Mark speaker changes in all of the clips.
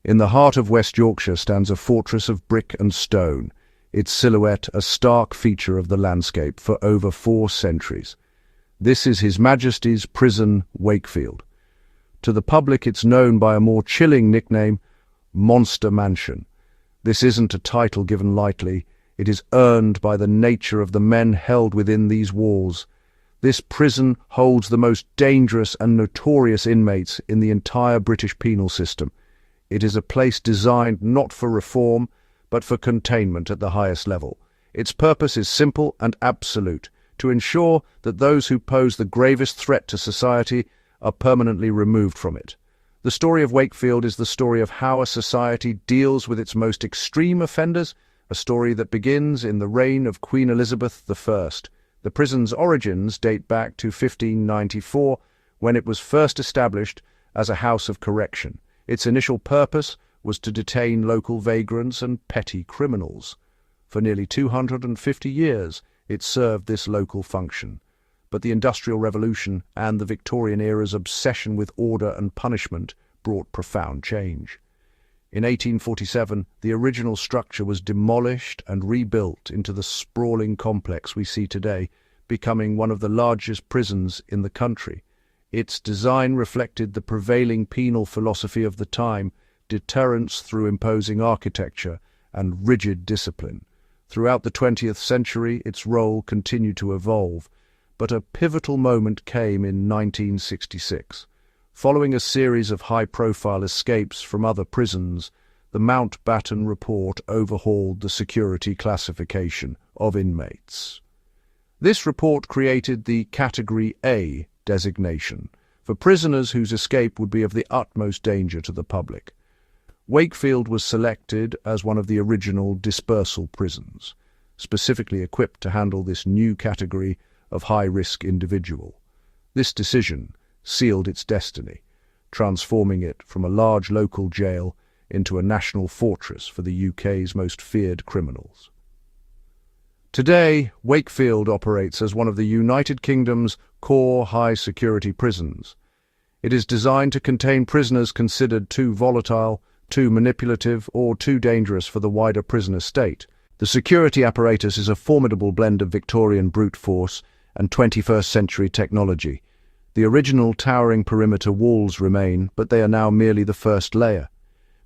Speaker 1: In the heart of West Yorkshire stands a fortress of brick and stone, its silhouette a stark feature of the landscape for over 4 centuries. This is His Majesty's Prison, Wakefield. To the public it's known by a more chilling nickname, Monster Mansion. This isn't a title given lightly, it is earned by the nature of the men held within these walls. This prison holds the most dangerous and notorious inmates in the entire British penal system. It is a place designed not for reform, but for containment at the highest level. Its purpose is simple and absolute, to ensure that those who pose the gravest threat to society are permanently removed from it. The story of Wakefield is the story of how a society deals with its most extreme offenders, a story that begins in the reign of Queen Elizabeth I. The prison's origins date back to 1594, when it was first established as a house of correction. Its initial purpose was to detain local vagrants and petty criminals. For nearly 250 years, it served this local function. But the Industrial Revolution and the Victorian era's obsession with order and punishment brought profound change. In 1847, the original structure was demolished and rebuilt into the sprawling complex we see today, becoming one of the largest prisons in the country. Its design reflected the prevailing penal philosophy of the time, deterrence through imposing architecture and rigid discipline. Throughout the 20th century, its role continued to evolve, but a pivotal moment came in 1966. Following a series of high-profile escapes from other prisons, the Mountbatten Report overhauled the security classification of inmates. This report created the Category A designation for prisoners whose escape would be of the utmost danger to the public. Wakefield was selected as one of the original dispersal prisons, specifically equipped to handle this new category of high-risk individual. This decision sealed its destiny, transforming it from a large local jail into a national fortress for the UK's most feared criminals. Today, Wakefield operates as one of the United Kingdom's core high-security prisons. It is designed to contain prisoners considered too volatile, too manipulative, or too dangerous for the wider prison estate. The security apparatus is a formidable blend of Victorian brute force and 21st-century technology. The original towering perimeter walls remain, but they are now merely the first layer.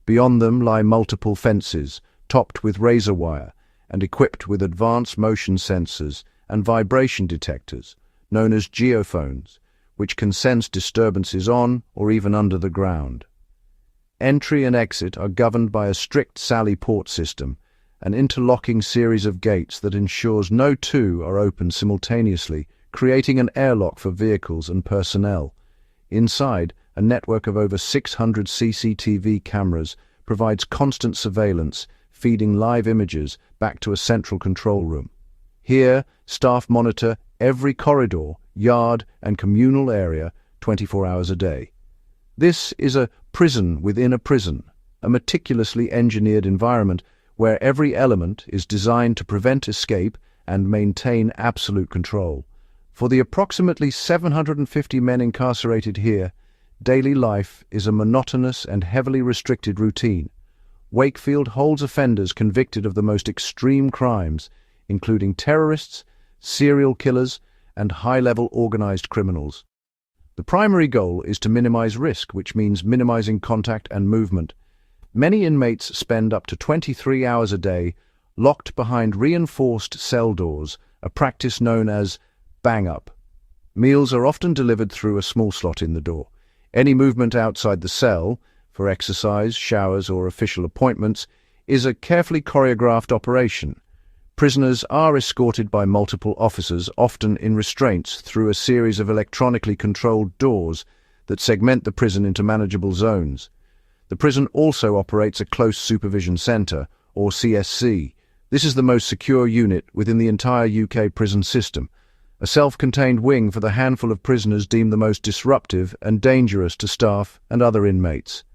Speaker 1: Beyond them lie multiple fences, topped with razor wire, and equipped with advanced motion sensors and vibration detectors, known as geophones, which can sense disturbances on or even under the ground. Entry and exit are governed by a strict Sally Port system, an interlocking series of gates that ensures no two are opened simultaneously, creating an airlock for vehicles and personnel. Inside, a network of over 600 CCTV cameras provides constant surveillance, feeding live images back to a central control room. Here, staff monitor every corridor, yard, and communal area 24 hours a day. This is a prison within a prison, a meticulously engineered environment where every element is designed to prevent escape and maintain absolute control. For the approximately 750 men incarcerated here, daily life is a monotonous and heavily restricted routine. Wakefield holds offenders convicted of the most extreme crimes, including terrorists, serial killers, and high-level organized criminals. The primary goal is to minimize risk, which means minimizing contact and movement. Many inmates spend up to 23 hours a day locked behind reinforced cell doors, a practice known as bang-up. Meals are often delivered through a small slot in the door. Any movement outside the cell, for exercise, showers, or official appointments, is a carefully choreographed operation. Prisoners are escorted by multiple officers, often in restraints, through a series of electronically controlled doors that segment the prison into manageable zones. The prison also operates a Close Supervision Centre, or CSC. This is the most secure unit within the entire UK prison system, a self-contained wing for the handful of prisoners deemed the most disruptive and dangerous to staff and other inmates.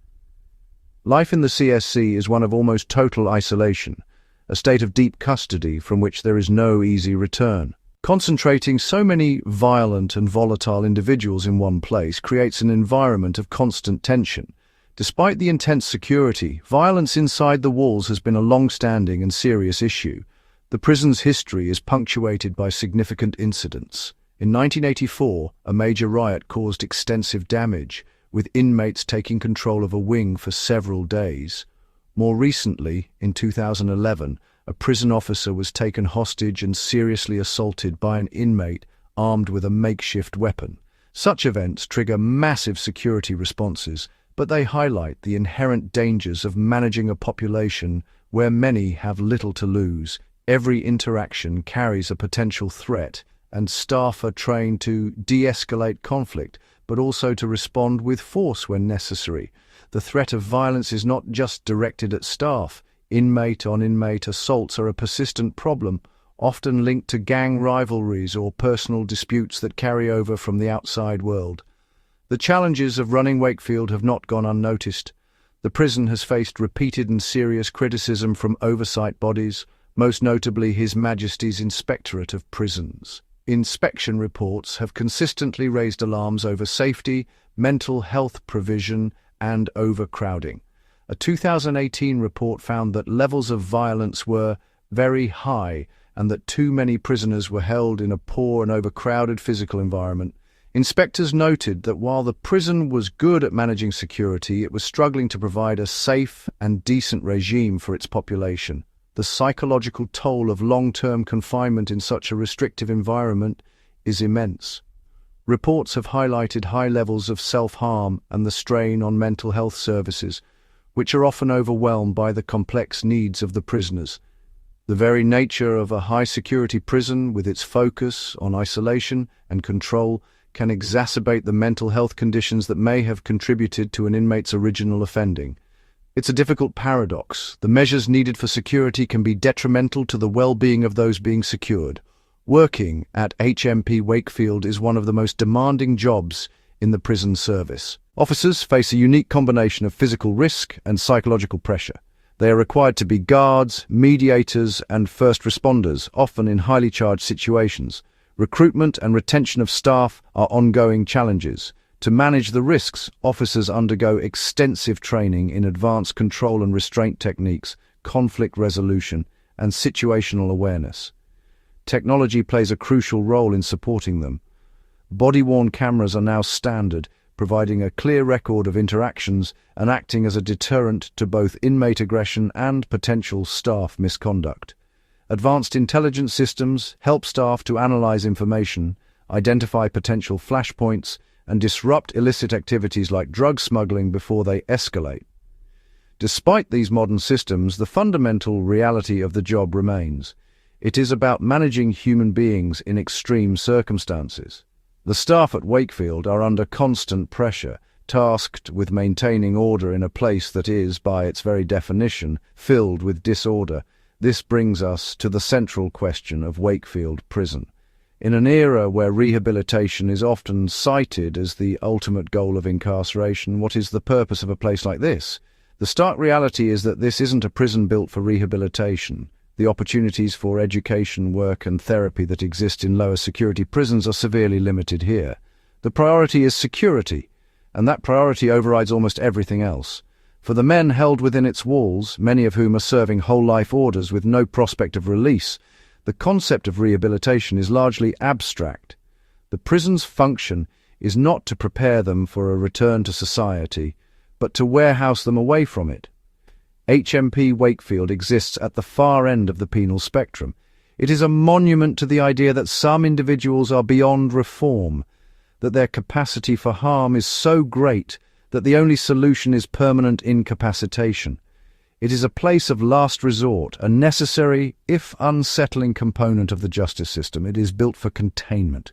Speaker 1: Life in the CSC is one of almost total isolation, a state of deep custody from which there is no easy return. Concentrating so many violent and volatile individuals in one place creates an environment of constant tension. Despite the intense security, violence inside the walls has been a long-standing and serious issue. The prison's history is punctuated by significant incidents. In 1984, a major riot caused extensive damage, with inmates taking control of a wing for several days. More recently, in 2011, a prison officer was taken hostage and seriously assaulted by an inmate armed with a makeshift weapon. Such events trigger massive security responses, but they highlight the inherent dangers of managing a population where many have little to lose. Every interaction carries a potential threat, and staff are trained to de-escalate conflict, but also to respond with force when necessary. The threat of violence is not just directed at staff. Inmate-on-inmate assaults are a persistent problem, often linked to gang rivalries or personal disputes that carry over from the outside world. The challenges of running Wakefield have not gone unnoticed. The prison has faced repeated and serious criticism from oversight bodies, most notably His Majesty's Inspectorate of Prisons. Inspection reports have consistently raised alarms over safety, mental health provision, and overcrowding. A 2018 report found that levels of violence were very high and that too many prisoners were held in a poor and overcrowded physical environment. Inspectors noted that while the prison was good at managing security, it was struggling to provide a safe and decent regime for its population. The psychological toll of long-term confinement in such a restrictive environment is immense. Reports have highlighted high levels of self-harm and the strain on mental health services, which are often overwhelmed by the complex needs of the prisoners. The very nature of a high-security prison, with its focus on isolation and control, can exacerbate the mental health conditions that may have contributed to an inmate's original offending. It's a difficult paradox. The measures needed for security can be detrimental to the well-being of those being secured. Working at HMP Wakefield is one of the most demanding jobs in the prison service. Officers face a unique combination of physical risk and psychological pressure. They are required to be guards, mediators, and first responders, often in highly charged situations. Recruitment and retention of staff are ongoing challenges. To manage the risks, officers undergo extensive training in advanced control and restraint techniques, conflict resolution, and situational awareness. Technology plays a crucial role in supporting them. Body-worn cameras are now standard, providing a clear record of interactions and acting as a deterrent to both inmate aggression and potential staff misconduct. Advanced intelligence systems help staff to analyze information, identify potential flashpoints, and disrupt illicit activities like drug smuggling before they escalate. Despite these modern systems, the fundamental reality of the job remains. It is about managing human beings in extreme circumstances. The staff at Wakefield are under constant pressure, tasked with maintaining order in a place that is, by its very definition, filled with disorder. This brings us to the central question of Wakefield Prison. In an era where rehabilitation is often cited as the ultimate goal of incarceration, what is the purpose of a place like this? The stark reality is that this isn't a prison built for rehabilitation. The opportunities for education, work, and therapy that exist in lower security prisons are severely limited here. The priority is security, and that priority overrides almost everything else. For the men held within its walls, many of whom are serving whole-life orders with no prospect of release, the concept of rehabilitation is largely abstract. The prison's function is not to prepare them for a return to society, but to warehouse them away from it. HMP Wakefield exists at the far end of the penal spectrum. It is a monument to the idea that some individuals are beyond reform, that their capacity for harm is so great that the only solution is permanent incapacitation. It is a place of last resort, a necessary, if unsettling, component of the justice system. It is built for containment.